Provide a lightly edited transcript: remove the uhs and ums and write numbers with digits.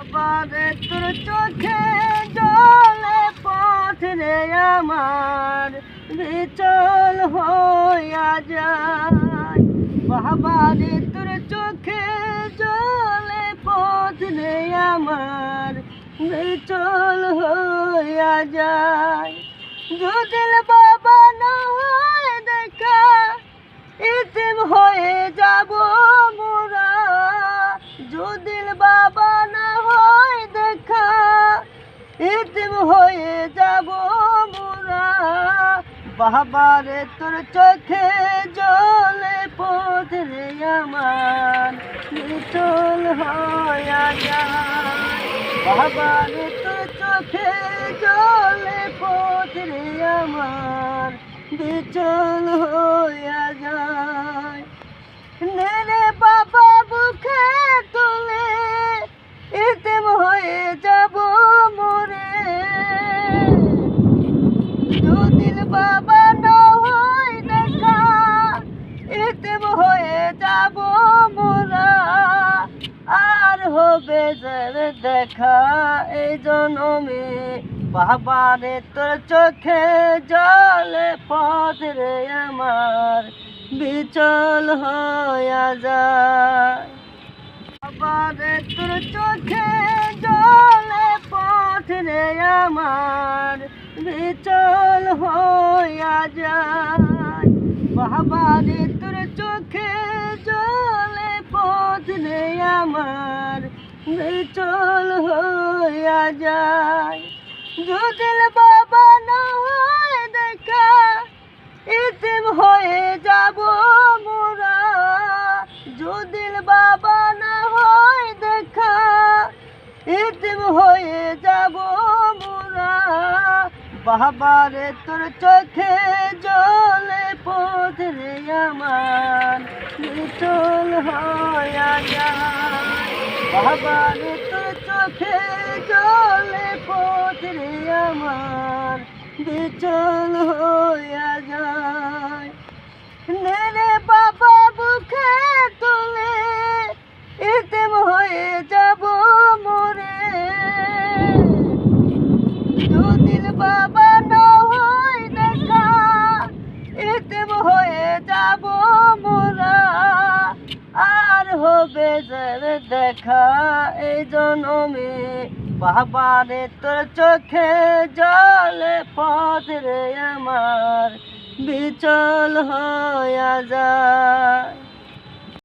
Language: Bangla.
বাবারে তোর চোখে জলে পথ রে আমার বিচল হইয়া যায়। বাবারে তোর চোখে জলে পথ রে আমার বিচল হইয়া যায়। যদি বাবা না হয় দেখা ইতিম হয়ে যাব মোরা। যদি বাবা না হয় দেখা ইতিম হয়ে যাব মোরা। বাবারে তোর চোখে জলে পথ রে আমার বিচল হইয়া যায়। বাবারে তোর চোখে জলে পথ রে আমার বিচল হইয়া যায়। নেরে বাবা বুকে তুলে ইতিম হয়ে যাব মোরে। যদি বাবা না হয় দেখা ইতিম হয়ে যাব মোরা। আর হবে যাবে দেখা এই জনমে। বাবারে তোর চোখে জলে পথ রে আমার বিচল হইয়া যায়। বাবারে তোর চোখে জলে পথ রে আমার বিচল হইয়া যায়। বাবারে তোর চোখে জলে পথ রে আমার বিচল হইয়া যায়। যদি বাবা না হয় দেখা ইতিম হয়ে যাব মোরা। যদি বাবা না হয় দেখা ইতিম হয়ে যাব মোরা। বাবারে তোর চোখে জলে পথ রে আমার বিচল হইয়া যায়। বাবারে তোর চোখে জলে পথ রে আমার বিচল হইয়া যায়। নেরে বাবা বুকে তুলে ইতিম হয়ে যাব মোরে। যদি বাবা না হয় দেখা ইতিম হয়ে যাব মোরা। আর হবে যাবে দেখা এই জনমে। বাবারে তোর চোখে জলে পথ রে আমার বিচল হইয়া যায়।